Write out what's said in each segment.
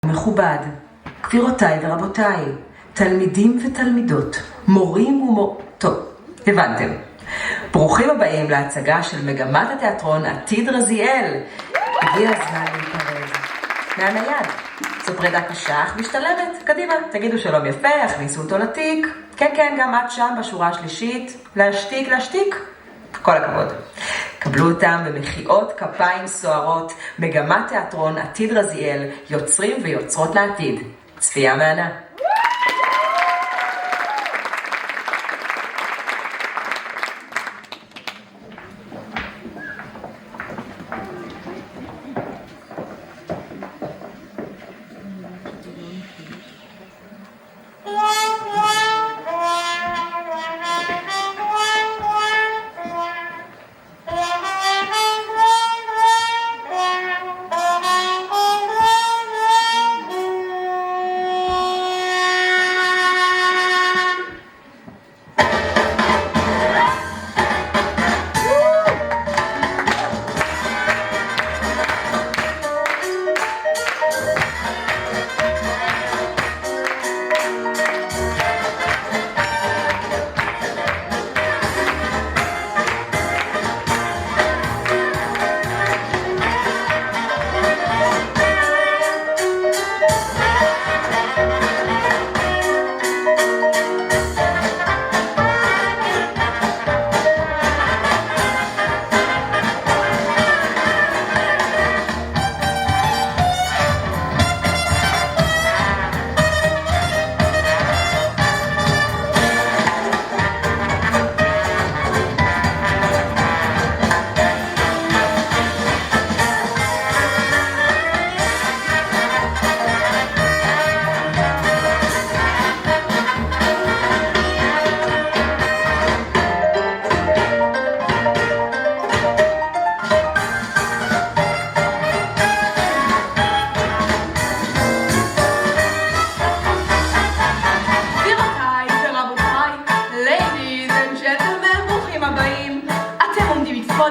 מכובד, גבירותיי ורבותיי, תלמידים ותלמידות, מורים טוב, הבנתם. ברוכים הבאים להצגה של מגמת התיאטרון עתיד רזיאל. הגיע הזמן להיפרד. מהנייד. זו פרידה קשה, אך משתלמת. קדימה, תגידו שלום יפה, הכניסו אותו לתיק. כן, גם את שם בשורה השלישית. להשתיק. כל הכבוד. קבלו אותם במחיאות כפיים סוערות. מגמת תיאטרון עתיד רזיאל, יוצרים ויוצרות לעתיד. צפייה מהנה.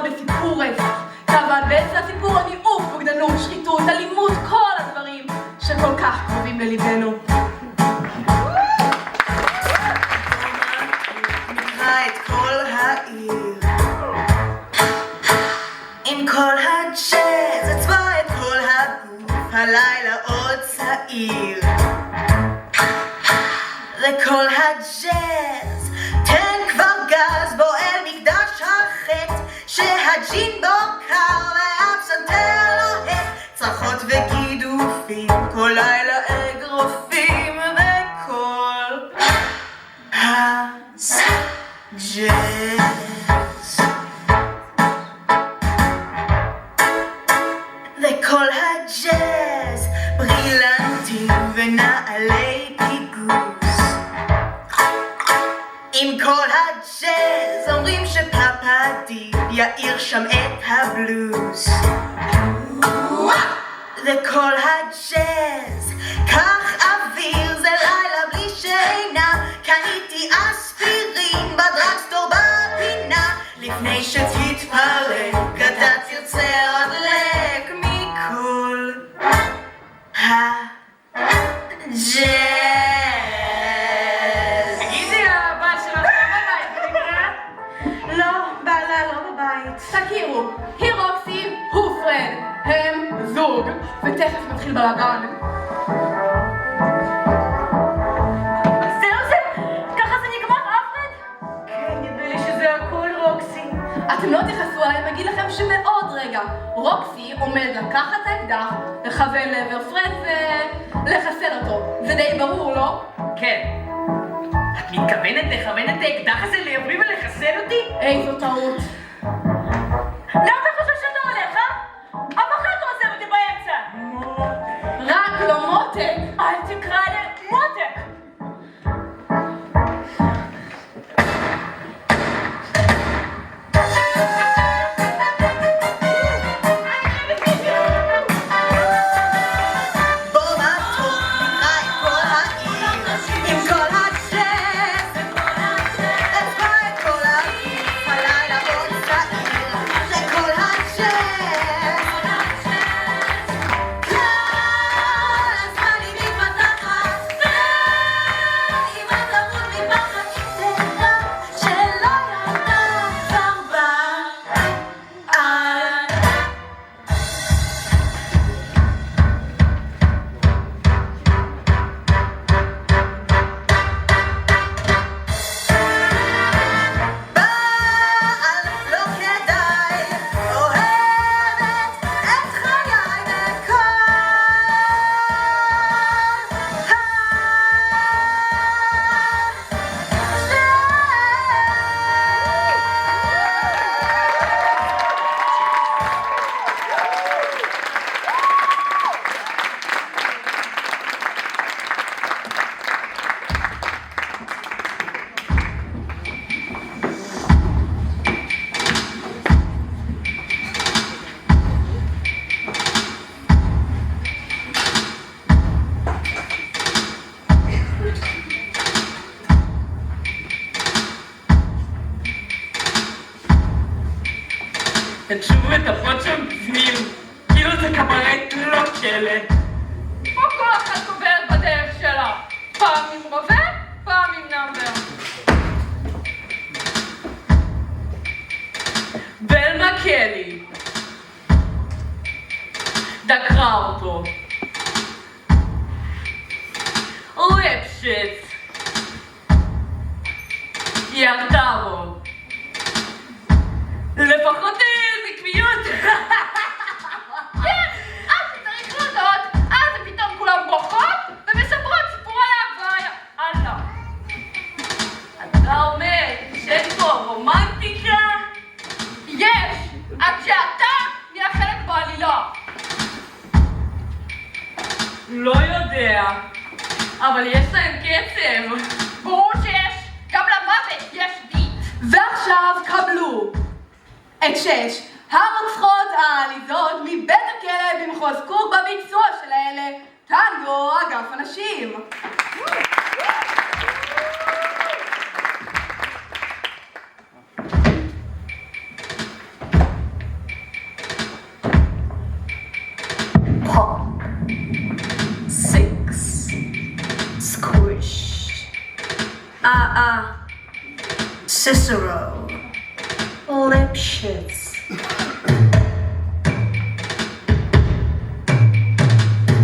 בסיפור רצח, אבל בעצם הסיפור הניאוף, בוגדנות, שחיתות, אלימות, כל הדברים שכל כך קרובים לליבנו. נקרא את כל העיר עם כל הג'אז, אצבע את כל הגוף, הלילה עוד צעיר לכל הג'אז, תן כבר גז, בוא אל מקדש החטא שהג'ין בו קר והפסנתר לוהט, צרחות וגידופים, כל לילה אגרופים וכל הג'אז. וכל הג'אז ברילנטים ונעלי פיגוס, עם כל הג'אז אומרים שפאפאדי יאיר שם את הבלוז. וכל הג'אז קח אוויר, זה לילה בלי שינה, קניתי אספירין בדרקסטור בפינה, לפני שתתפרק אתה תרצה עוד לק מכל הג'אז. תגידי, הבעל שלך לא בבית, כנראה? לא, בעלה לא בבית. תכירו, היא רוקסי, הוא פרד, הם זוג, ותכף מתחיל בלגן. זהו זה? ככה זה נגמר, אפרד? כן, נדמה לי שזה הכל רוקסי. אתם לא תכעסו עליי, אני אגיד לכם שבעוד רגע רוקסי עומד לקחת את האקדח, לכוון לעבר פרד ולחסל אותו. זה די ברור, לא? כן. את מתכוונת לכוון את האקדח הזה לעברי ולחסל אותי? איזו טעות. למה אתה חושב שאתה הולך, אה? אף אחד לא עוזב אותי באמצע! רק לא מותק. אל תקרא לי מותק! בוא נתחיל, נקרא את כל העיר עם כל הג'אז, אצבע את כל העיר, הלילה עוד צעיר לכל הג'אז. כל הזמן מטפות שם בפנים, כאילו זה קברט לא כלא. פה כל אחת קוברת בדרך שלה, פעם עם רובה, פעם עם נאמבר. בלמה קלי דקרה אותו. ליפשיץ ירדה בו. לפחות זקביות. כן, אז צריך להודות, אז פתאום כולם בוכות ומספרות סיפור על ההוויה. הלאה. אתה אומר שאין פה רומנטיקה? יש, עד שאתה נהיה חלק בעלילה. לא יודע, אבל יש להם קצב. ברור שיש, גם למוות יש ביט. ועכשיו קבלו את 6 הרוצחות העליזות מבית הכלא במחוז קוק בביצוע של האלה, טנגו אגף הנשים. Pop. 6. Squish. Cicero. Lipschitz.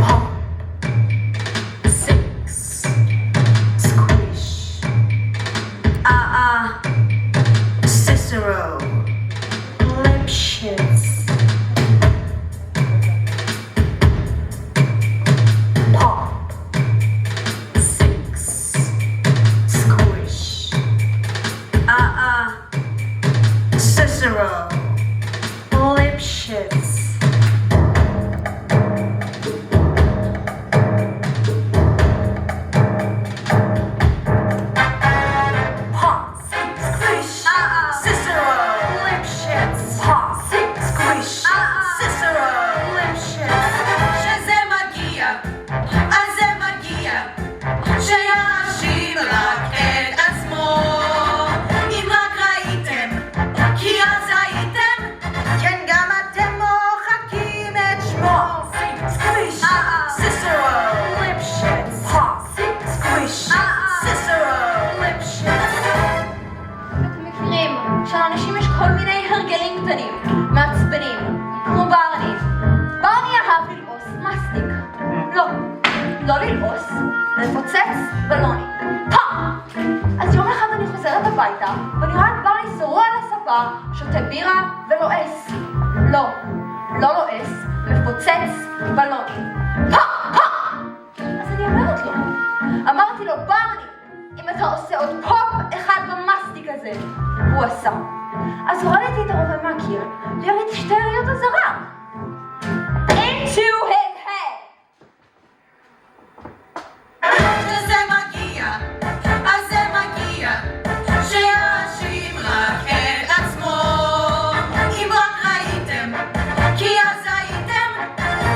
Pop. 6. Squish. Cicero. Lipschitz. Pop. 6. Squish. Cicero. Lipschitz. Pop. Squish. Cicero. Lipschitz. Pop. Squish. Cicero. Lipschitz. שזה מגיע, אז זה מגיע, שיאשים רק את עצמו. אם רק ראיתם, כי אז הייתם, כן גם אתם מוחקים את שמו. Squish. Cicero. Lipschitz. Pop. Squish. Cicero. Lipschitz. אתם מכירים שלאנשים יש כל מיני הרגלים קטנים, מעצבנים, כמו ברני. ברני אהב ללעוס מסטיק. לא ללעוס, לפוצץ בלונים. אז יום אחד אני חוזרת הביתה, ואני רואה את ברני שרוע על הספה, שותה בירה ולועס. לא לועס, מפוצץ בלונים. אז אני אמרתי לו, ברני, אם אתה עושה עוד פופ אחד במסטיק הזה, הוא עשה. אז הורדתי את הרובה מהקיר, ויריתי 2 יריות אזהרה. Into his head. שזה מגיע, אז זה מגיע, שיאשים רק את עצמו. אם רק ראיתם, כי אז הייתם,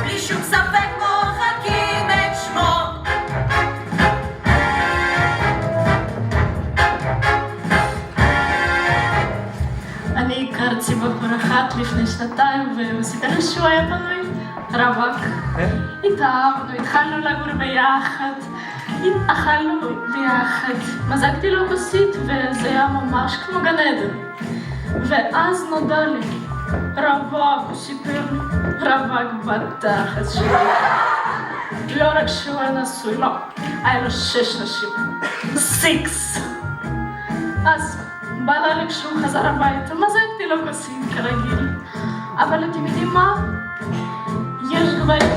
בלי שום ספק מוחקים את שמו. אני הכרתי בחור אחת לפני 2 והוא סיפר לי שהוא היה פנוי, רווק. התאהבנו, התחלנו לגור ביחד, אכלנו ביחד, מזגתי לו כוסית וזה היה ממש כמו גן עדן. ואז נודע לי, רווק, הוא סיפר לי, רווק בתחת שלי. לא רק שהוא היה נשוי, לא, היה לו 6 נשים. 6. אז בא לי כשהוא חזר הביתה, מזגתי לו כוסית כרגיל. אבל אתם יודעים מה? יש גברים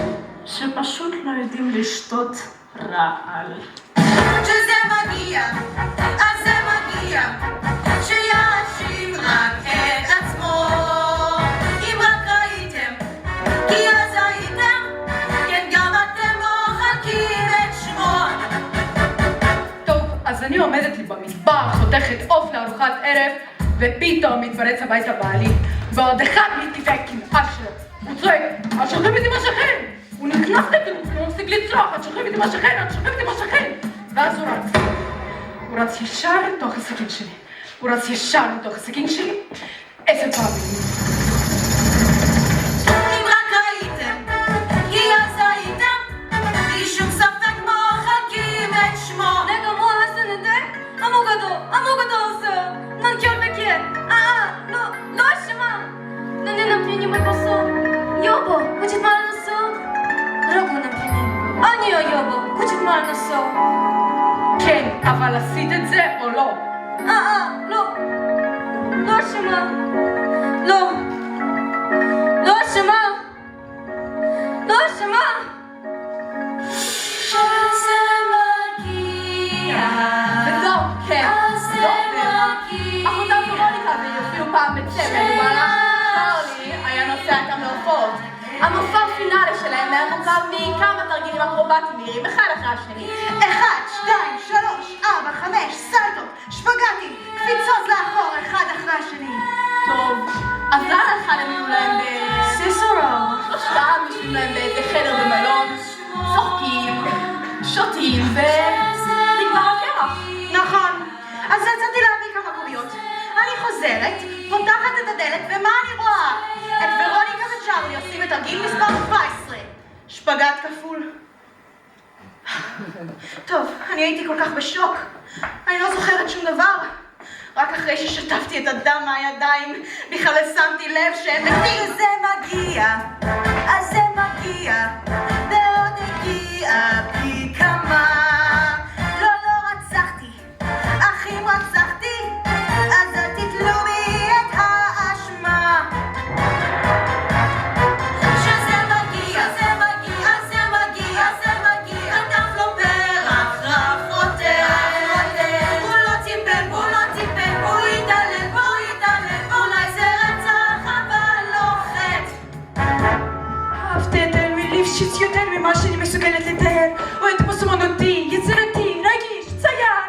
שפשוט לא יודעים לשתות רעל. שזה מגיע, אז זה מגיע, שיאשים רק את עצמו. אם רק ראיתם, כי אז הייתם, כן גם אתם מוחקים את שמו. טוב, אז אני עומדת לי במטבח, חותכת עוף לארוחת ערב, ופתאום מתפרץ הביתה בעלי, ועוד אחד מתדפק עם אח שלו. הוא צועק, את שוכבת עם השכן! הוא נכנס לטירוף, הוא מפסיק לצרוח, את שוכבת עם השכן, את שוכבת עם השכן! ואז הוא רץ ישר לתוך הסכין שלי. 10 פעמים. וג'מאל נסו. כן, אבל עשית את זה או לא? לא. לא אשמה. לא. לא אשמה. לא אשמה. שזה מגיע. וזהו, כן. אחותה ורוניקה ויופיעו פעם בצמד, ובמהלך צ'רלי היה נוסע איתם להופעות. המופע הפינאלי שלהם היה מורכב מכמה תרגילים אקרובטיים מהירים אחד אחרי השני. 1, 2, 3, 4, 5, סלטות, שפגטים, קפיצות לאחור, אחד אחרי השני. טוב, אז לאן אחד הם יהיו להם סיסרו. שלושתם יושבים להם באיזה חדר במלון, צוחקים, שותים ונגמר הקרח. נכון. אז יצאתי להביא כמה קוביות. אני חוזרת, פותחת את הדלת, ומה אני רואה? את ורוניקה וצ'רלי עושים את תרגיל מספר 17. שפגט כפול. טוב, אני הייתי כל כך בשוק. אני לא זוכרת שום דבר. רק אחרי ששטפתי את הדם מהידיים, בכלל שמתי לב שאין נגדי. אז זה מגיע, אז זה מגיע, ועוד הגיע פי כמה. לא רצחתי, אך אם רצחתי, אז אל תתלו בי את האשמה. שזה מגיע, זה מגיע, זה מגיע, זה מגיע, דף לו פרח, רח רוטר. הוא לא טיפל, הוא לא טיפל, הוא יתעלל, הוא יתעלל, אולי זה רצח, אבל לא חטא. אהבתי את מליפשיץ יותר ממה שאני מסוגלת לתאר. הוא אדמוס אומנותי, יצירתי, רגיש, צייר.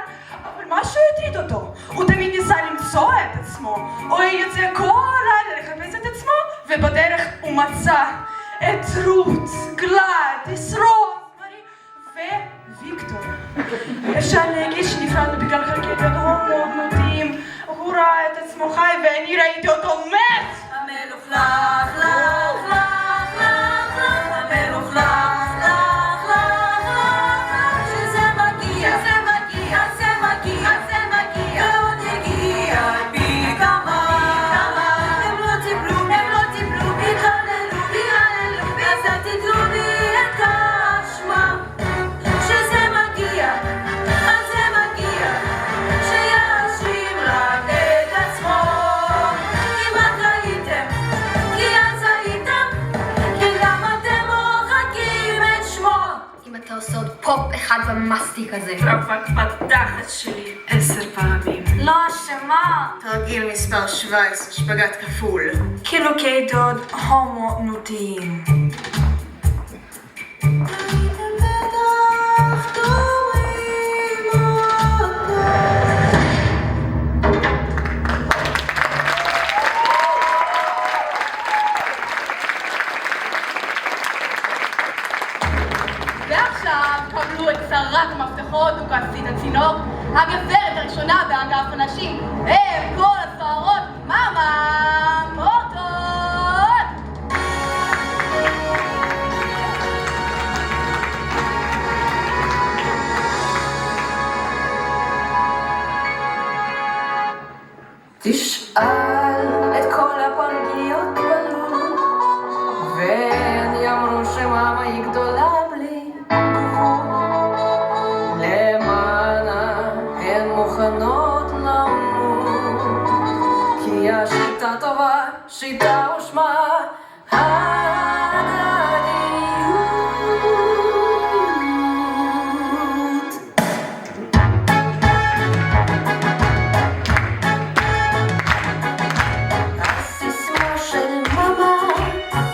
אבל משהו הטריד אותו. הוא תמיד ניסה למצוא את עצמו. הוא היה יוצא כל לילה לחפש את עצמו, ובדרך הוא מצא את רות, גלד, ישרוד, וויקטור. אפשר להגיד שנפרדנו בגלל חלקי הומו מותיים. הוא ראה את עצמו חי ואני ראיתי אותו מת! המלוך לך, לך, לך, לך, לך, המלוך לך, לך, לך, לך, שזה מגיע, זה מגיע, זה מגיע, זה מגיע, ועוד הגיע פי כמה. הם לא טיפלו, הם לא טיפלו, ביחללו, ביחללו, אז אל תתלו בי את האשמה. שזה מגיע, אז זה מגיע, שיאשים רק את עצמו. אם את ראיתם, כי אז הייתם, כי גם אתם מוחקים את שמו. אם אתה עושה עוד פופ אחד במסטיק הזה. רווק בתחת שלי 10 פעמים. לא אשמה. תרגיל מספר 17, שפגט כפול. חילוקי דוד הומונותיים. ועכשיו קבלו את שרת המפתחות וכסית הצינור, הגברת הראשונה באגף הנשים, הם כל הסוהרות מאמה מוטות! תשאל את כל הפנגיות בלו, והן יאמרו שמאמה היא גדולה בלי גבול. למענה הן מוכנות למות, כי השיטה טובה, שיטה ושמה הדדיות. הסיסמה של מאמה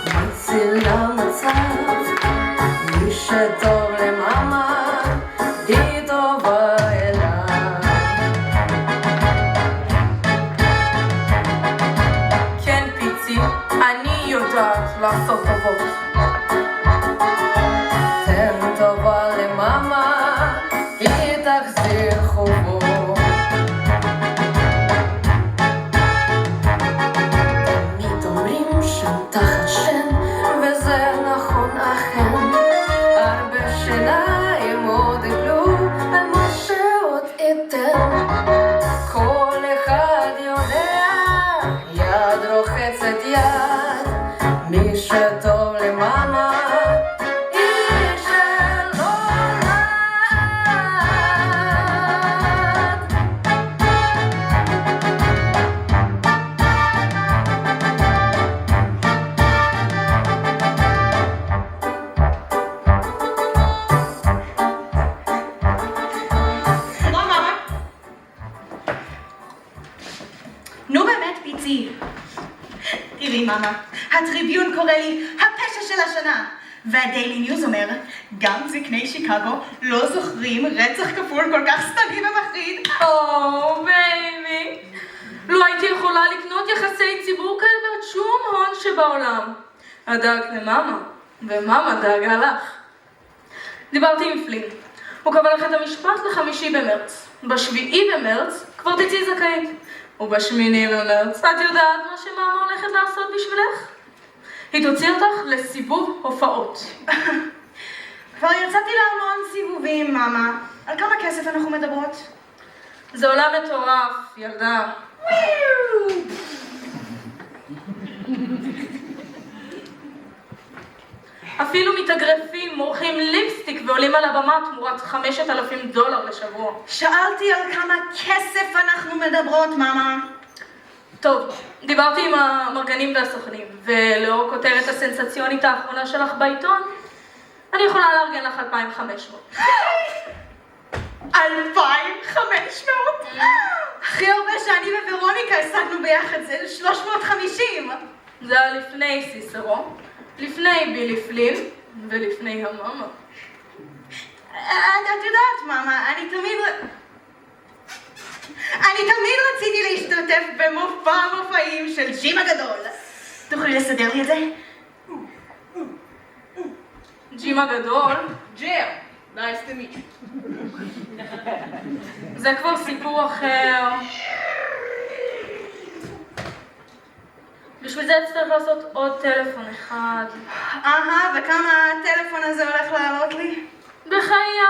מצילה מצב, מי שטוב למאמה היא טובה אליו. כן פיצי, אני יודעת לעשות טובות. תן טובה למאמה, היא תחזיר חובו. תמיד אומרים שם תחת שן, וזה נכון אכן. הרבה שיניים עוד יפלו על מה שעוד ייתן. כל אחד יודע, יד רוחצת יד, מי שטוב למאמה היא שלו לעד. מאמה. הטריביון קורא לי הפשע של השנה. והדיילי ניוז אומר, גם זקני שיקגו לא זוכרים רצח כפול כל כך סטני ומחריד. בייבי. לא הייתי יכולה לקנות יחסי ציבור כאלה בעד שום הון שבעולם. הדאג למאמה, ומאמה דאגה לך. דיברתי עם פלין. הוא קבע לך את המשפט ל5 במרץ. ב7 במרץ כבר תצאי זכאית. וב8 במרץ את יודעת מה שמאמה הולכת לעשות בשבילך? היא תוציא אותך לסיבוב הופעות. כבר יצאתי להמון סיבובים, מאמה. על כמה כסף אנחנו מדברות? זה עולם מטורף, ילדה. אפילו מתאגרפים מורחים ליפסטיק ועולים על הבמה תמורת $5,000 לשבוע. שאלתי על כמה כסף אנחנו מדברות, מאמה. טוב, דיברתי עם המרגנים והסוכנים, ולאור כותרת הסנסציונית האחרונה שלך בעיתון, אני יכולה לארגן לך 2,500. 2,500? הכי הרבה שאני וורוניקה השגנו ביחד זה 350. זה היה לפני סיסרו, לפני בילי פלין, ולפני המאמה. את יודעת, מאמה, אני תמיד רציתי להשתתף במופע מופעים של ג'ים הגדול. תוכלי לסדר לי את זה? ג'ים הגדול? ג'ים, nice to meet you. זה כבר סיפור אחר. בשביל זה צריך לעשות עוד טלפון אחד. וכמה הטלפון הזה הולך לעלות לי? בחיי,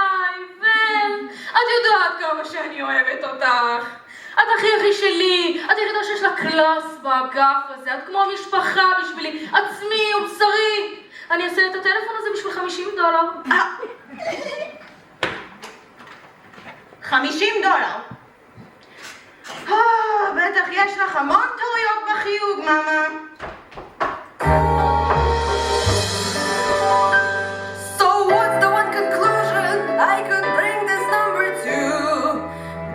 את יודעת כמה שאני אוהבת אותך. את הכי שלי, את היחידה שיש לה קלאס באגף הזה, את כמו משפחה בשבילי, עצמי ובשרי. אני אעשה את הטלפון הזה בשביל $50. $50? בטח יש לך המון טעויות בחיוג, מאמה. So what's the one conclusion I could bring this number to?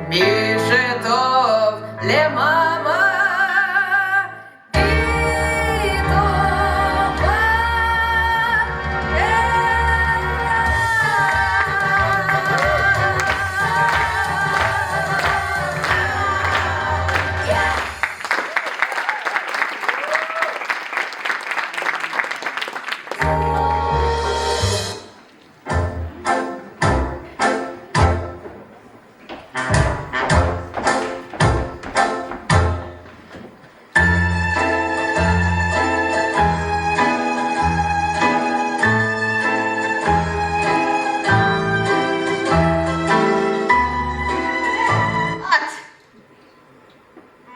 מי שטוב למאמה היא טובה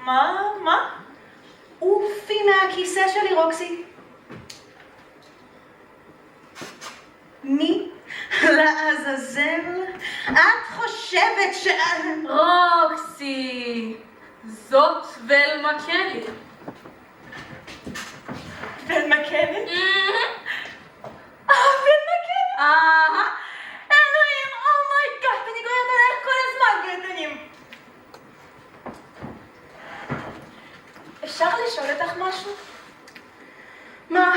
מה? אופי מהכיסא שלי, רוקסי. מי לעזאזל? את חושבת רוקסי, זאת ולמה קלי. ולמה קלי? ולמה קלי? אלוהים, אומייגאד, אני גוררת עלייך כל הזמן, גרדנים. אפשר לשאול אותך משהו? מה?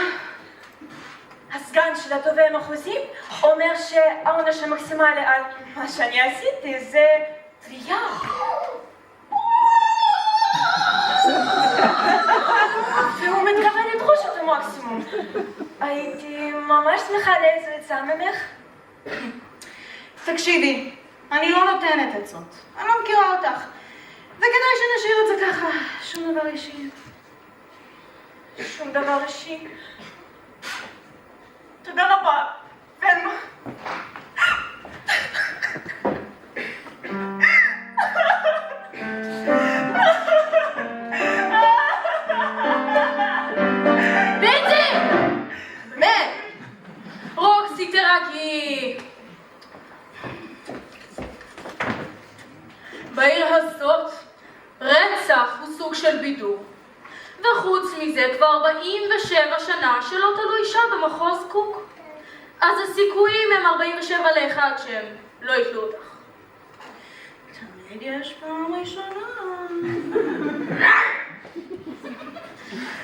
הסגן של התובע המחוזי אומר שהעונש המקסימלי על מה שאני עשיתי זה תלייה. והוא מתכוון לדרוש את המקסימום. הייתי ממש שמחה לאיזו עצה ממך. תקשיבי, אני לא נותנת עצות. אני לא מכירה אותך. וכדאי שנשאיר את זה ככה. שום דבר אישי. שום דבר אישי. תודה רבה, ולמה. ביטי! באמת! רוקסי, תרגי! בעיר הזאת רצח הוא סוג של בידור. וחוץ מזה כבר 47 שנה שלא תלו אישה במחוז קוק. אז הסיכויים הם 47 ל1 שהם לא יתלו אותך. תמיד יש פעם ראשונה.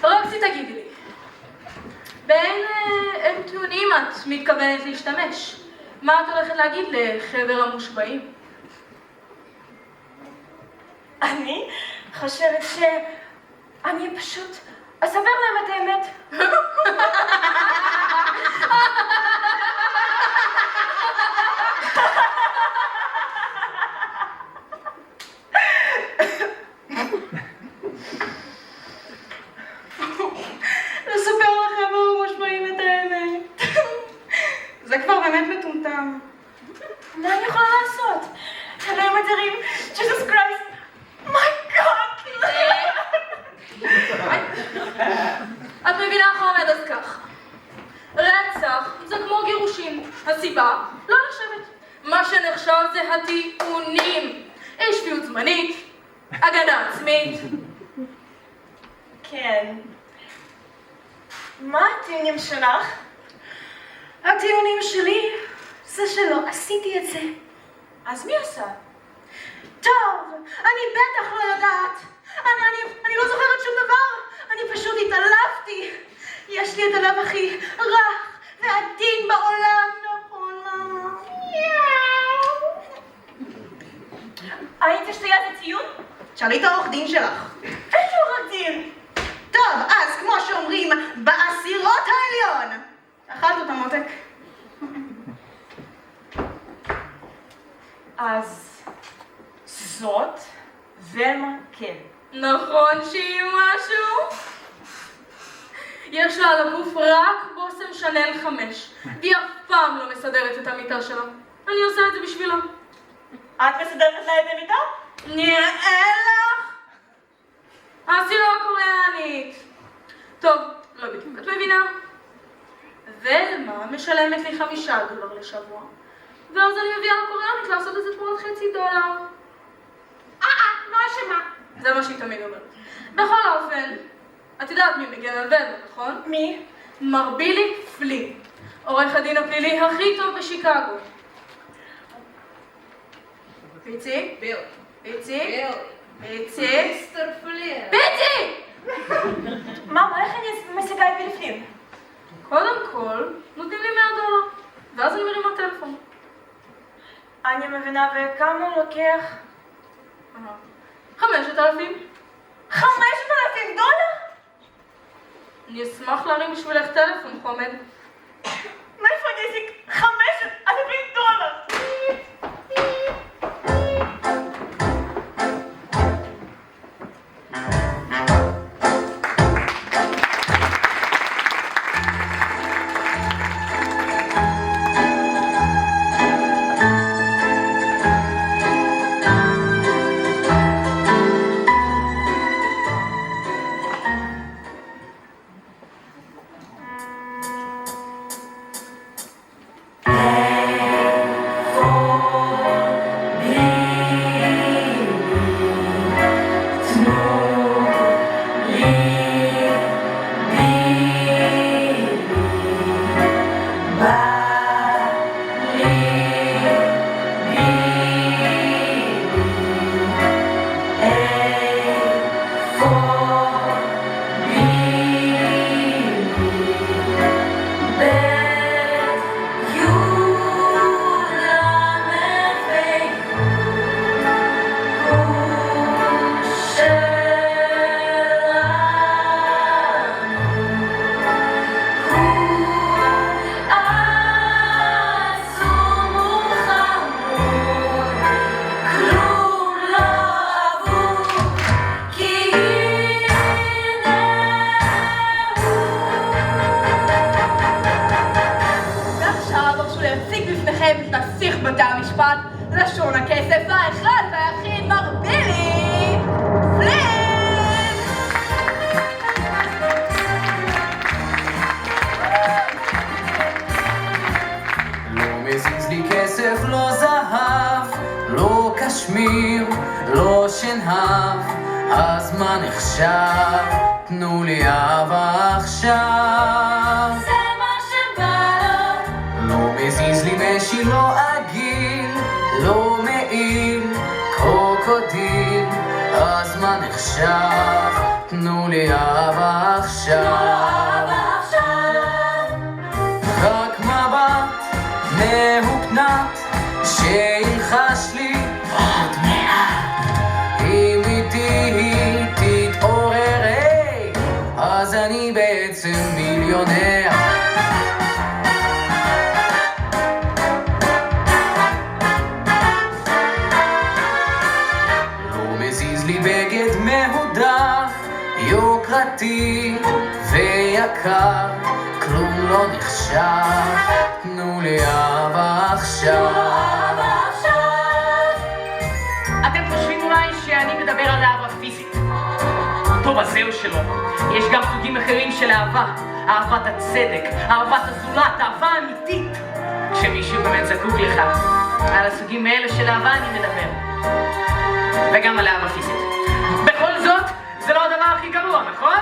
רוקסי, תגידי לי, באילו טיעונים את מתכוונת להשתמש? מה את הולכת להגיד לחבר המושבעים? אני חושבת שאני פשוט אספר להם את האמת. לספר לחבר המושבעים את האמת. זה כבר באמת מטומטם. מה אני יכולה לעשות? אלוהים אדירים, ג'יזוס קרייסט, מיי גאד! את מבינה איך עומד אז כך. רצח זה כמו גירושים. הסיבה? לא נחשבת. מה שנחשב זה הטיעונים. אי שפיות זמנית, הגנה עצמית. כן. מה הטיעונים שלך? הטיעונים שלי זה שלא עשיתי את זה. אז מי עשה? טוב, אני בטח לא יודעת. אני לא זוכרת שום דבר. אני פשוט התעלפתי. יש לי את הלב הכי רך ועדין בעולם. נכון. היית שתהיה את טיעון? שאלי את העורך דין שלך. איזה עורך דין? טוב, אז כמו שאומרים, בעשירות העליון. אכלת אותה מותק. אז זאת ולמה כן. נכון שהיא משהו? יש לה על הגוף רק בושם שנל 5 והיא אף פעם לא מסדרת את המיטה שלה. אני עושה את זה בשבילה. את מסדרת לה את המיטה? נראה לך? הסירה הקוריאנית. טוב, לא בדיוק, את מבינה? ולמה משלמת לי $5 לשבוע ואז אני מביאה לקוריאנית לעשות את זה תמורת $0.50. לא אשמה. זה מה שהיא תמיד אומרת. בכל אופן, את יודעת מי מגן על ולמה, נכון? מי? מר בילי פלין, עורך הדין הפלילי הכי טוב בשיקגו. פיצי? ביל. פיצי? ביל. פיצי? מיסטר פלין. פיצי! מה, איך אני משיגה את בלפנים? קודם כל, נותנים לי $100 ואז אני מרימה טלפון. אני מבינה, וכמה הוא לוקח? 5,000. $5,000? אני אשמח להרים בשבילך טלפון, חומד. מאיפה אני אשיג $5,000? בתי המשפט לשון הכסף האחד והיחיד מר בילי פלין. לא מזיז לי כסף, לא זהב, לא קשמיר, לא שנהב, הזמן נחשב, תנו לי אהבה עכשיו. זה מה שבא לו. לא מזיז לי משי, לא עגיל, לא מעיל, קרוקודיל, הזמן נחשב, תנו לי אהבה פרטי ויקר, כלום לא נחשב, תנו לי אהבה עכשיו. אתם חושבים אולי שאני מדבר על אהבה פיזית. טוב, אז זהו שלא. יש גם סוגים אחרים של אהבה. אהבת הצדק, אהבת הזולת, אהבה אמיתית. כשמישהו באמת זקוק לך. על הסוגים האלה של אהבה אני מדבר. וגם על אהבה פיזית. בכל זאת, זה לא הדבר הכי גרוע, נכון?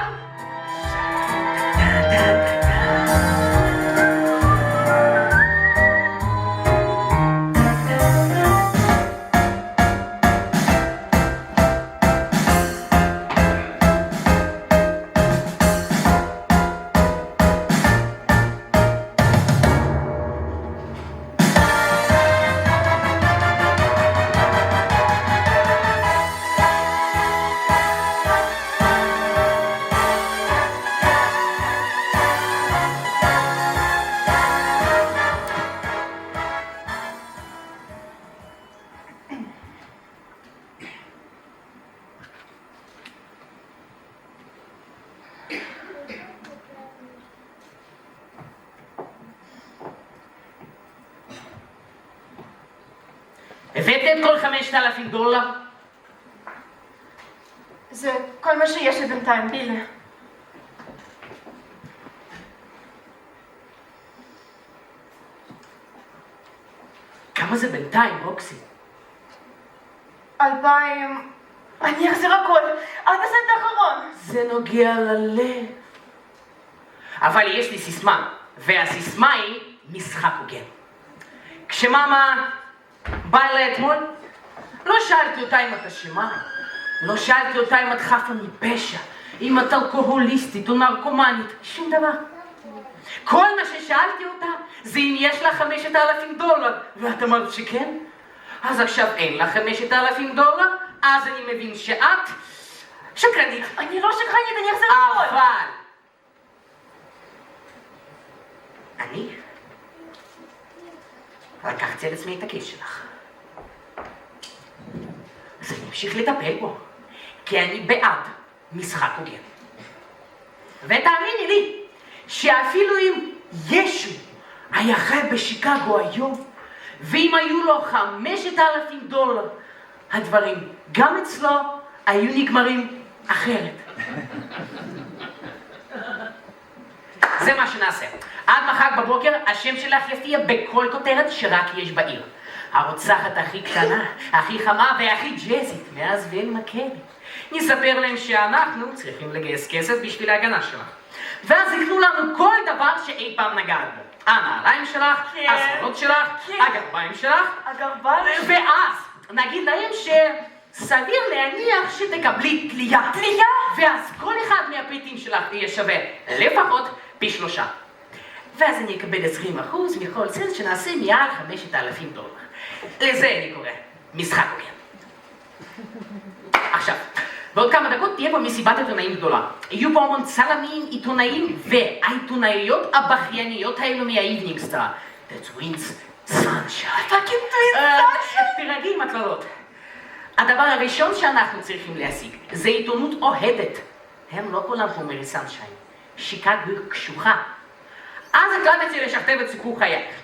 הבאתם כל $5,000? זה כל מה שיש לי בינתיים, בילה. כמה זה בינתיים, רוקסי? 2,000... אני אחזיר הכל, עד הסנט האחרון. זה נוגע ללב. אבל יש לי סיסמה, והסיסמה היא משחק הוגן. כשמאמה באה אליי אתמול, לא שאלתי אותה אם את אשמה, לא שאלתי אותה אם את חפה מפשע, אם את אלכוהוליסטית או נרקומנית, שום דבר. כל מה ששאלתי אותה זה אם יש לה $5,000, ואת אמרת שכן. אז עכשיו אין לה $5,000, אז אני מבין שאת שקרנית. אני לא שקרנית, אני אחזיר הכל. אבל אני לקחתי על עצמי את הכיס שלך. אז אני אמשיך לטפל בו, כי אני בעד משחק הוגן. ותאמיני לי, שאפילו אם ישו היה חי בשיקגו היום, ואם היו לו $5,000, הדברים גם אצלו היו נגמרים אחרת. זה מה שנעשה. עד מחר בבוקר השם שלך יופיע בכל כותרת שרק יש בעיר. הרוצחת הכי קטנה, הכי חמה והכי ג'זית מאז ואין מכבי. נספר להם שאנחנו צריכים לגייס כסף בשביל ההגנה שלך. ואז יקנו לנו כל דבר שאי פעם נגעת בו. הנעליים שלך, הסמלות שלך, הגרביים שלך. הגרביים? ואז נגיד להם שסביר להניח שתקבלי תלייה. תלייה? ואז כל אחד מהפריטים שלך יהיה שווה לפחות פי 3. ואז אני אקבל 20% מכל סנט שנעשה מעל $5,000. לזה אני קורא משחק הוגן. עכשיו, בעוד כמה דקות תהיה פה מסיבת עיתונאים גדולה. יהיו פה המון צלמים, עיתונאים והעיתונאיות הבכייניות האלו מהאיבנינג סטאר. The Twins Sunshine. פאקינג טווינס סאנשיין! תרגי עם הטללות. הדבר הראשון שאנחנו צריכים להשיג זה עיתונות אוהדת. הם לא כולם פה מרי סנשיין. שיקגו קשוחה. אז החלטתי לשכתב את סיפור חייך.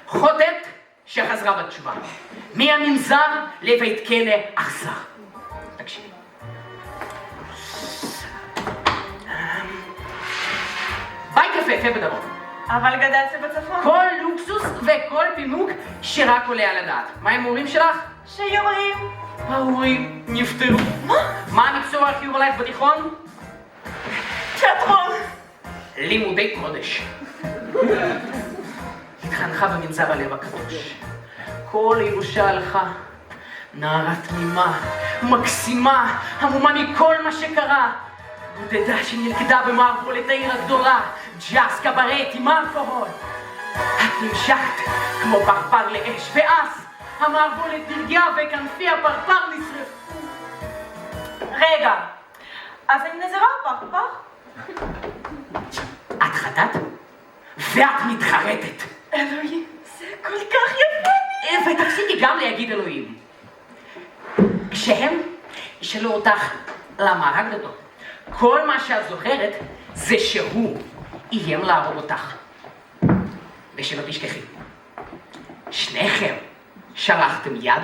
חוטאת שחזרה בתשובה. מהמנזר לבית כלא אכזר. תקשיבי. בית יפה בדרום. אבל גדלת בצפון. כל לוקסוס וכל פינוק שרק עולה על הדעת. מה עם ההורים שלך? שיורים. ההורים נפטרו. מה המקצוע הכי אוהב בתיכון? תיאטרון. לימודי קודש. התחנכה במנזר הלב הקדוש. כל ירושה הלכה. נערה תמימה, מקסימה, המומה מכל מה שקרה. בודדה שנלכדה במערבולת העיר הגדולה, ג'אס, קברט עם אלכוהול. את נמשכת כמו פרפר לאש, ואז המערבולת נרגעה וכנפי הפרפר נשרפו. רגע, אז אני נזרה פרפר? את חטאת? ואת מתחרטת. אלוהים, זה כל כך יפה לי. ותפסיקי גם להגיד אלוהים. כשהם ישאלו אותך למה הרגת אותו, כל מה שאת זוכרת זה שהוא איים להרוג אותך. ושלא תשכחי, שניכם שלחתם יד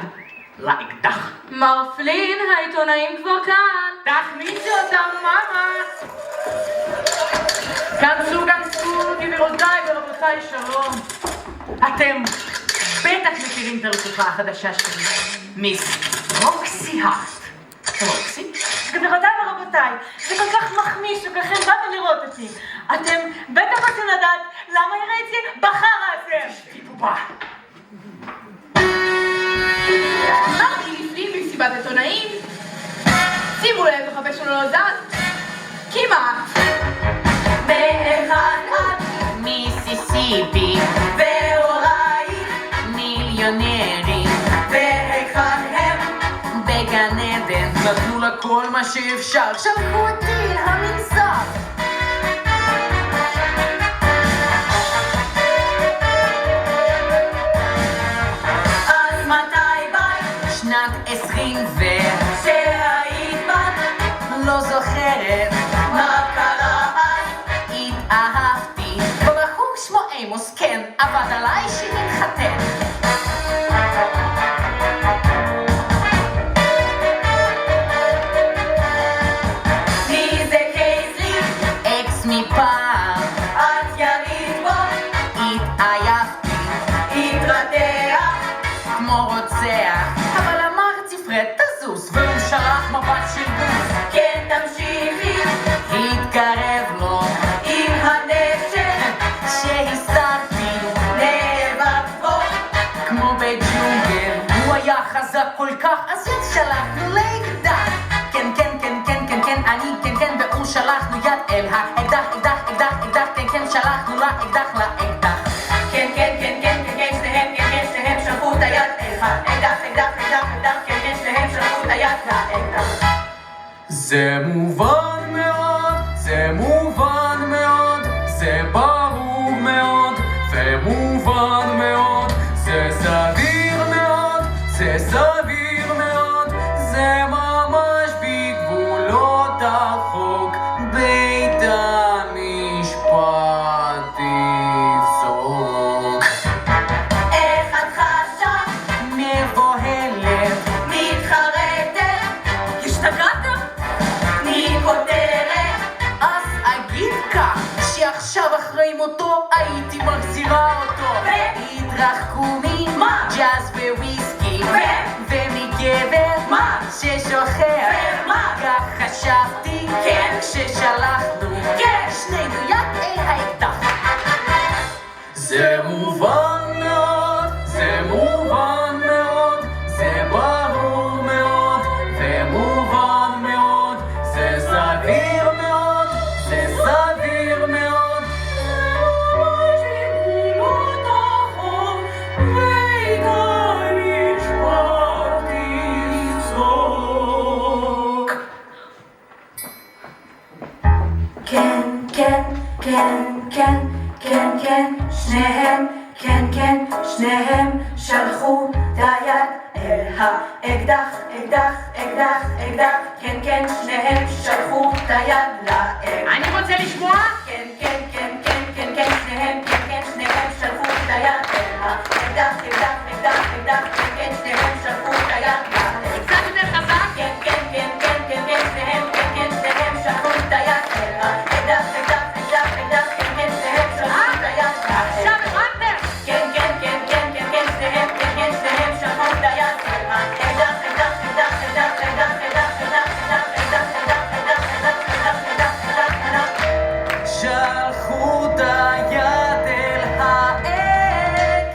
לאקדח. מר פלין, העיתונאים כבר כאן. תכניסי אותם, מאמה! כנסו, גבירותיי ורבותיי, שלום. אתם בטח מכירים את הרצופה החדשה שלי, מיס רוקסי הארט. רוקסי? גבירותיי ורבותיי, זה כל כך מחמיא שכולכם באתם לראות אותי. אתם בטח רוצים לדעת למה הראיתי בחרא הזה. בובה. אמרתי לפני במסיבת עיתונאים. שימו לב, החפה שלו לא זז. כמעט. באחד עד מיסיסיפי והורייך מיליונרים והיכן הם בגן עדן נתנו לה כל מה שאפשר. שלחו אותי למנזר אז מתי באת שנת 20 שהיית בת לא זוכרת מה קרה אז התאהבתי בבחור שמו עמוס, כן, עבד עליי שנתחתן. מי זה קייסלי אקס מפעם את ירית בו התעייפתי התרתח כמו רוצח, אבל אמרתי פרד תזוז והוא שלח מבט של בוז. כן תמשיכי התקרב לו עם הנשק שהסרתי נאבק בו כמו בג'ונגל, הוא היה חזק כל כך אז יד שלחנו לאקדח. כן כן כן כן כן כן אני כן כן והוא שלחנו יד אל האקדח אקדח אקדח אקדח כן כן שלחנו לאקדח לאקדח. כן כן כן כן כן כן שניהם כן כן שניהם שלחו את היד אל האקדח אקדח אקדח אקדח כן כן שניהם שלחו את היד לאקדח זה מובן מאוד, זה מובן מאוד, זה ברור מאוד ומובן מאוד, זה סביר מאוד, זה סביר מאוד, זה ממש בגבולות החוק, בית המשפט יפסוק. איך את חשה? מבוהלת מתחרטת? השתגעתם? תני כותרת אז אגיד כך שעכשיו אחרי מותו הייתי מחזירה אותו. התרחקו מג'אז וויסקי ומגבר מה? ששוכח. ומה? כך חשבתי כן. כששלחנו כן. שנינו יד אל האקדח. זה מובן מאוד, זה מובן מאוד, זה ברור מאוד ומובן מאוד, זה סביר מאוד, זה סביר מאוד, זה ממש בגבולות החוק, בית המשפט יפסוק. כן כן כן כן כן כן שניהם כן כן שניהם שלחו את היד אל האקדח אקדח אקדח אקדח כן כן שניהם שלחו את היד לאקדח אני רוצה לשמוע כן כן כן כן כן כן שניהם כן כן שניהם שלחו את היד אל האקדח אקדח אקדח אקדח כן כן שניהם שלחו את היד לאקדח קצת יותר חזק. כן כן כן כן כן כן שניהם כן כן שניהם שלחו את היד אל האקדח אקדח אקדח אקדח כן כן שניהם שלחו את היד עכשיו לאקדח הבנתם? כן כן כן כן כן כן שניהם כן כן שניהם שלחו את היד אל האקדח אקדח אקדח אקדח אקדח אקדח אקדח אקדח אקדח אקדח אקדח אקדח אקדח אקדח שלחו את היד אל האק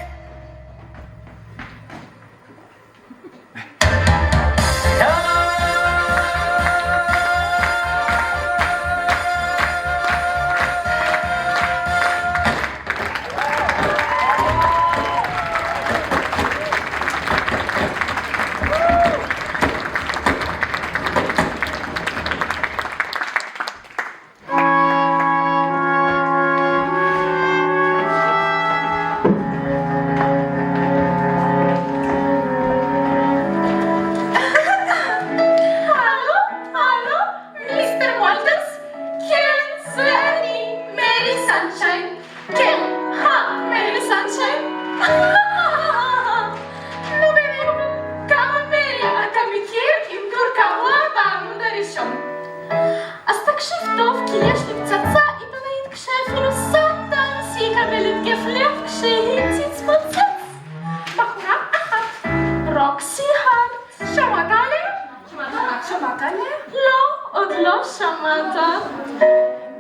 שמעת עליה? לא, עוד לא שמעת,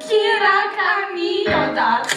כי רק אני יודעת.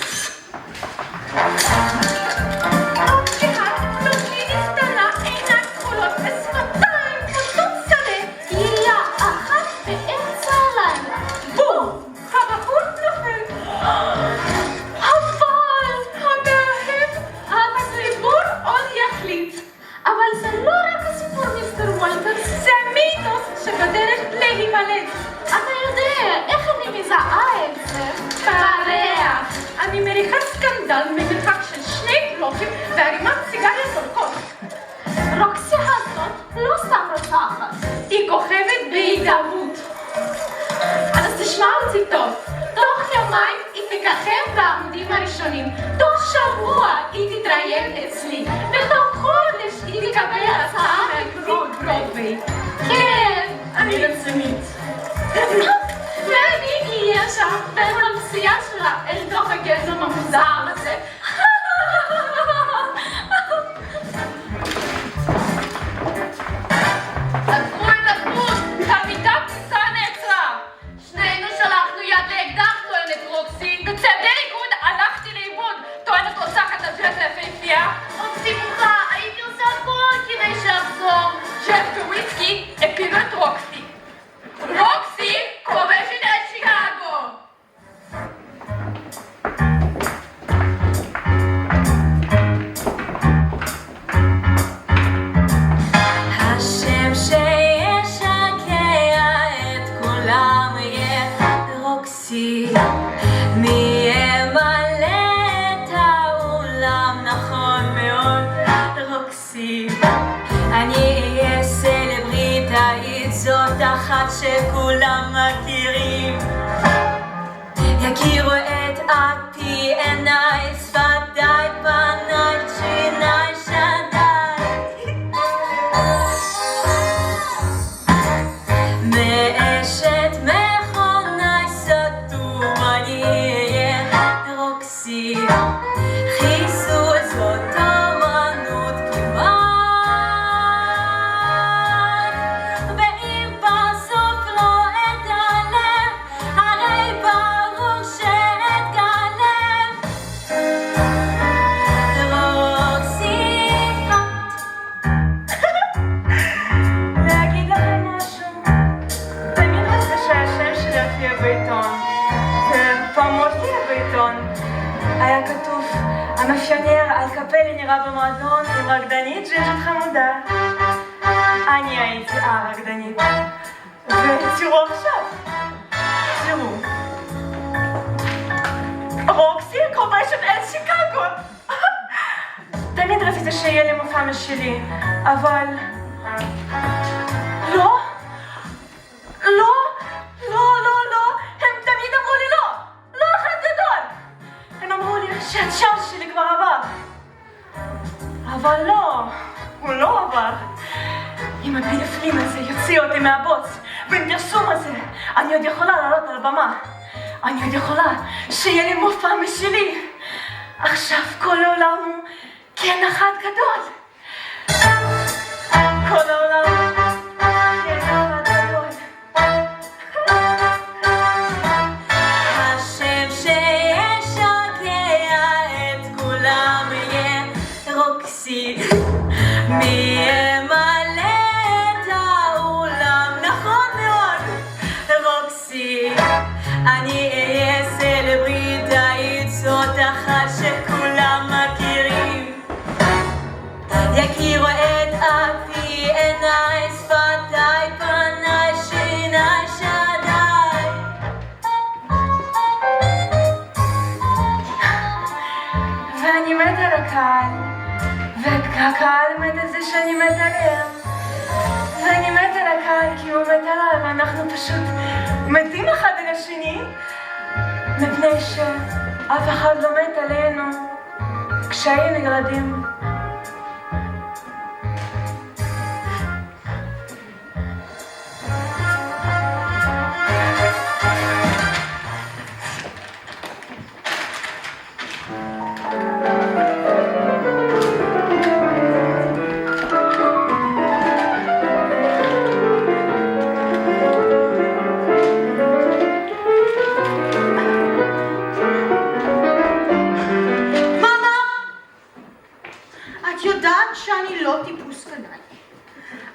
אתה יודע איך אני מזהה את זה? בריח. אני מריחה סקנדל ממרחק של 2 בלוקים והרימת סיגריה זורקות. רוקסי הזאת לא סתם רוצחת. היא כוכבת בהתהוות. אז תשמע אותי טוב. תוך יומיים היא תככב בעמודים הראשונים. תוך שבוע היא תתראיין אצלי. ותוך חודש היא תקבל הצעה ברודווי. כן. אני רצינית. ואני אהיה שם בין המסיעה שלה אל תוך הגזם המוזר הזה. עצרו את הגבול! תלמידת טיסה נעצרה! שנינו שלחנו יד לאקדח, טוענת רוקסי. בצעדי ריקוד הלכתי לאיבוד, טוענת רוצחת הג'ט היפהפייה. רוקסי בוכה, הייתי עושה הכל כדי שאחזור. ג'ט וויסקי הפילו את רוקסי. רוקסי כובשת את שיקגו! השם שישקע את כולם יהיה רוקסי. מי ימלא את האולם, נכון מאוד, רוקסי. אני אהיה סלבריטאית, זאת אחת שכולם מכירים. יכירו את אפי, עיניי, שפתיי, פניי, שיניי, שדיי. מאשת מכוני סתום אני אהיה רוקסי. חיסו זאת אמנות כמעט, ואם בסוף לא אתעלם, הרי ברור שאתגלם. רוקסי. להגיד לכם משהו, תמיד רצה שהשם שלי יופיע בעיתון, ופעם הופיע בעיתון. היה כתוב, המאפיונר על קפלי נראה במועדון עם רקדנית ג'ינג'ית חמודה. אני הייתי הרקדנית. ותראו עכשיו, תראו. רוקסי כובשת את שיקגו. תמיד רציתי שיהיה לי מופע משלי, אבל... לא, לא, לא, לא, לא, הם תמיד אמרו לי לא, לא אחד גדול. הם אמרו לי שהצ'אנס שלי כבר עבר. אבל לא, הוא לא עבר. אם הפלפלים הזה יוציא אותי מהבוץ, בין פרסום הזה, אני עוד יכולה לעלות על הבמה. אני עוד יכולה שיהיה לי מופע משלי. עכשיו כל העולם הוא כן אחד גדול. כל העולם כן אחד גדול. השם שישקע את כולם יהיה רוקסי. מי ימלא את האולם, נכון מאוד, רוקסי. אני אהיה סלבריטאית, זאת אחת שכולם מכירים. יכירו את אפי, עיניי, שפתיי, פניי, שיניי, שדיי. ואני מת על הקהל, והקהל מת על זה שאני מת עליהם. ואני מת על הקהל כי הוא מת עליי, ואנחנו פשוט מתים אחד על השני, מפני שאף אחד לא מת עלינו כשהיינו ילדים.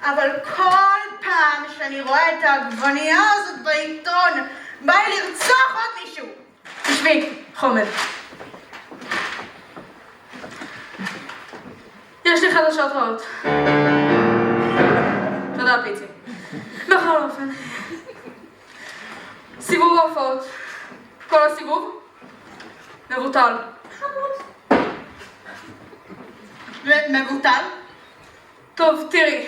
אבל כל פעם שאני רואה את העגבנייה הזאת בעיתון, בא לי לרצוח עוד מישהו. תשבי, חומד. יש לי חדשות רעות. תודה, פיצי. בכל אופן. סיבוב ההופעות. כל הסיבוב מבוטל. מבוטל? טוב, תראי.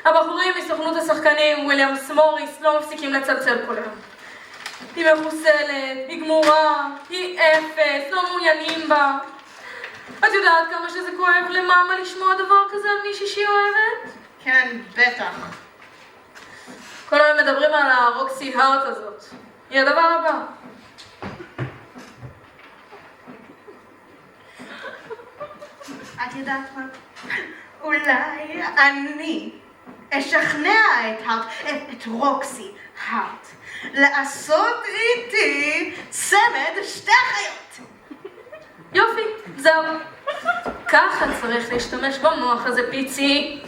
הבחורים מסוכנות השחקנים, וויליאמס מוריס, לא מפסיקים לצלצל כל היום. היא מחוסלת, היא גמורה, היא אפס, לא מעוניינים בה. את יודעת כמה שזה כואב למאמה לשמוע דבר כזה על מישהי שהיא אוהבת? כן, בטח. כל היום מדברים על הרוקסי הארט הזאת. היא הדבר הבא. את יודעת מה? אולי אני אשכנע את רוקסי הארט לעשות איתי צמד שתי חיות. יופי, זהו. ככה צריך להשתמש במוח הזה, פיצי.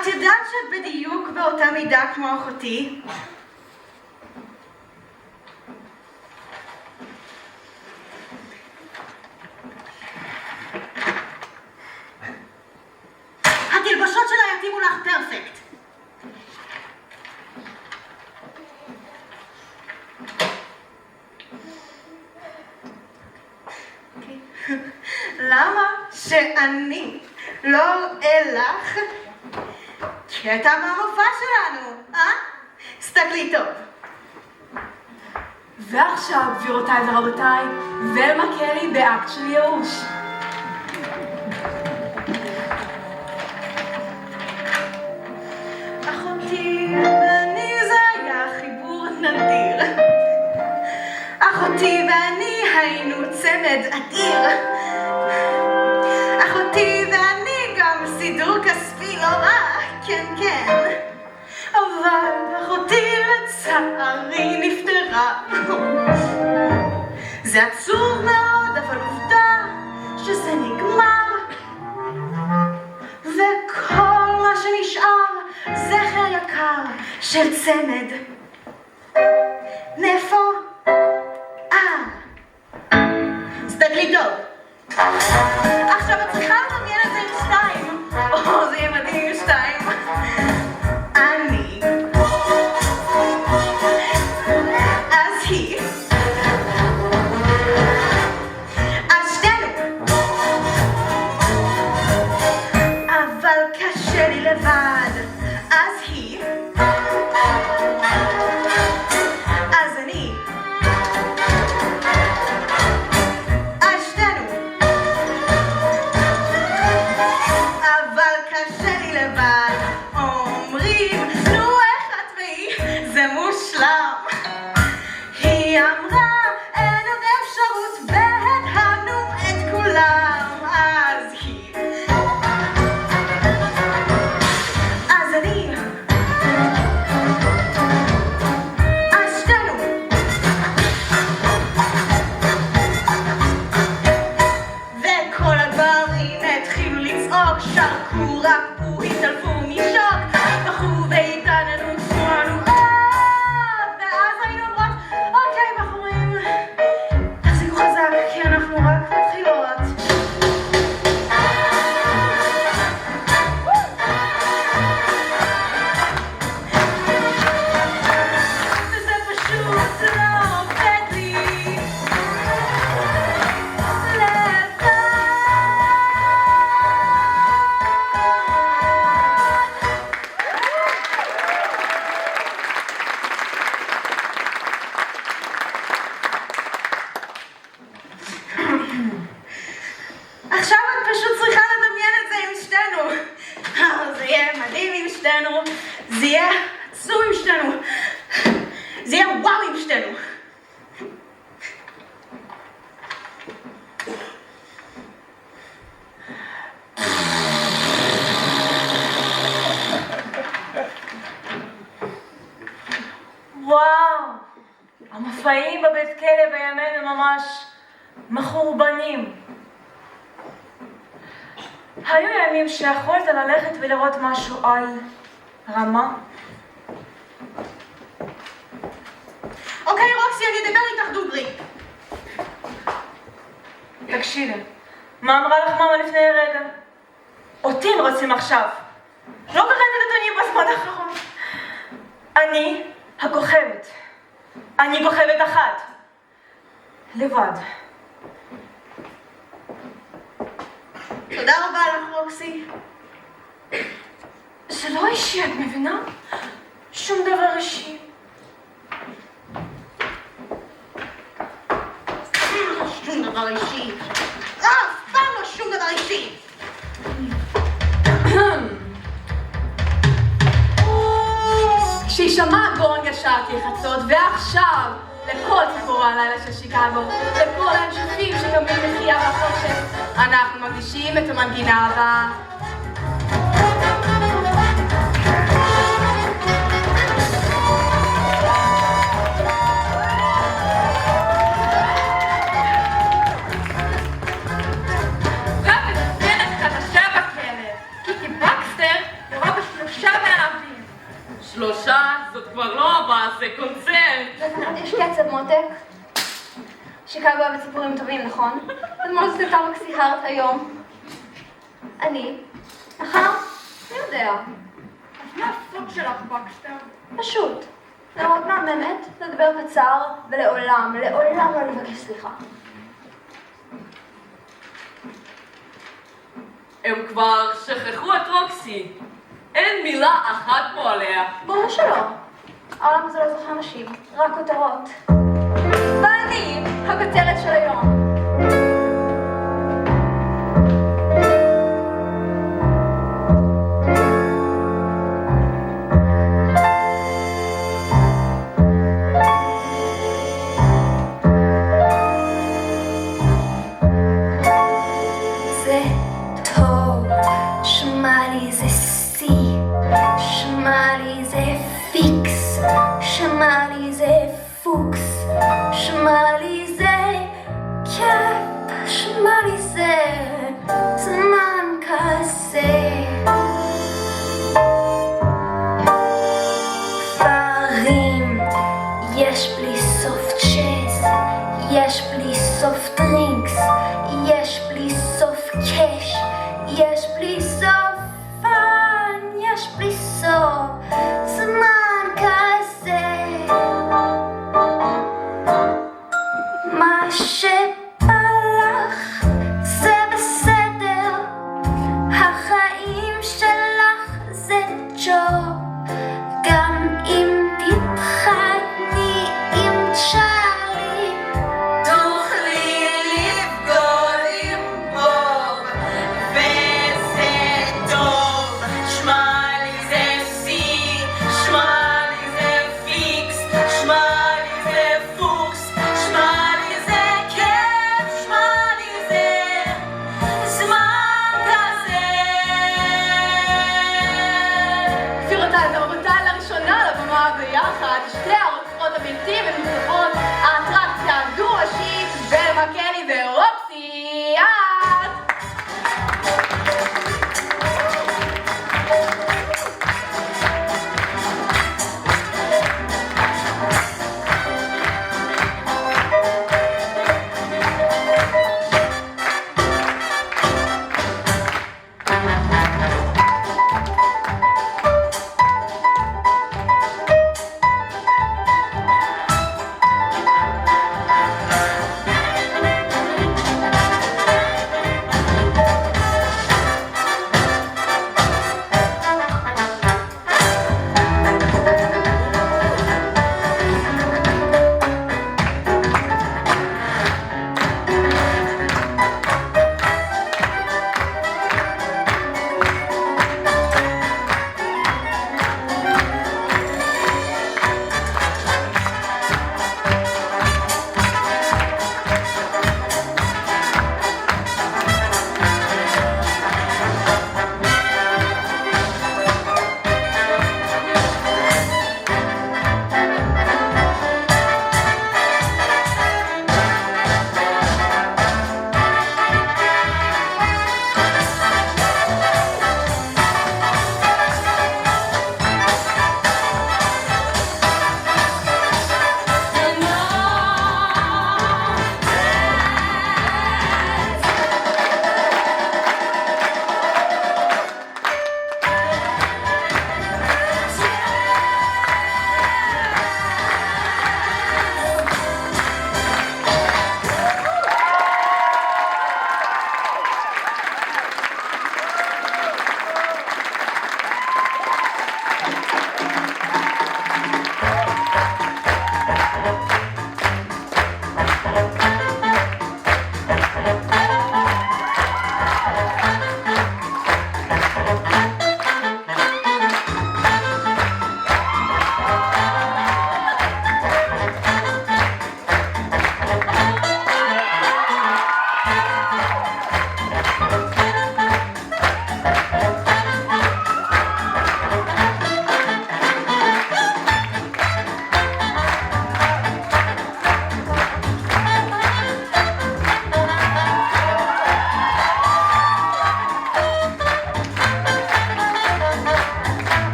את יודעת שאת בדיוק באותה מידה כמו אחותי? התלבשות שלה יתאימו לך פרפקט. למה שאני לא אראה לך קטע מהמופע שלנו, אה? סתכלי טוב. ועכשיו, גבירותיי ורבותיי, ולמה קלי באקט של ייאוש. אחותי ואני זה היה חיבור נדיר. אחותי ואני היינו צמד אדיר. אחותי ואני גם סידור כספי לא רע, כן כן. אבל אחותי לצערי נפטרה. זה עצוב מאוד, אבל עובדה שזה נגמר. וכל מה שנשאר זכר יקר של צמד. נפו? סתכלי טוב. עכשיו את צריכה לדמיין את זה עם שתיים. זה יהיה מדהים עם שתיים. אני. אז היא. אז שתינו. אבל קשה לי לבד. אז היא. אז אני. אז שתינו. אבל קשה לי לבד. אומרים, נו איך את והיא, זה מושלם. היא אמרה, אין עוד אפשרות, והדהמנו את כולם. אז היא. אז אני. אז שתינו. וכל הדברים התחילו לצעוק, שרקו, רקו, התעלפו משוק, בכו והתעננו תנוענו ואז היינו אומרות, אוקיי בחורים, תחזיקו חזק, כי אנחנו רק מתחילות. וזה פשוט לא עובד לי לבד. זה יהיה עצוב עם שתינו. זה יהיה וואו עם שתינו. וואו, המופעים בבית כלא בימינו ממש מחורבנים. היו ימים שיכולת ללכת ולראות משהו על רמה. אוקיי, רוקסי, אני אדבר איתך דוגרי. תקשיבי, מה אמרה לך מאמה לפני רגע? אותי הם רוצים עכשיו. לא קראתי את עיתונים בזמן האחרון. אני הכוכבת. אני כוכבת אחת. לבד. תודה רבה לך, רוקסי. זה לא אישי, את מבינה? שום דבר אישי. שום דבר אישי. אף פעם לא שום דבר אישי. כשישמע גורן ישרתי חצות, ועכשיו לכל ציפור הלילה של שיקגו, לכל האנשופים שקמים לחייה והחושך, אנחנו מקדישים את המנגינה הבאה. זאת כבר לא הבאה, זה קונצרט. יש קצב מותק. שיקגו אוהבת סיפורים טובים, נכון? אתמול זאת הייתה רוקסי הארט היום. אני? מחר? מי יודע? אז מה הסוג שלך, בקסטר? פשוט. לראות מהממת, לדבר קצר, ולעולם, לעולם לא לבקש סליחה. הם כבר שכחו את רוקסי. אין מילה אחת פה עליה. ברור שלא. העולם הזה לא זוכר אנשים, רק כותרות. ואני הכותרת של היום. זה טוב, שמע לי זה שיא, שמע לי זה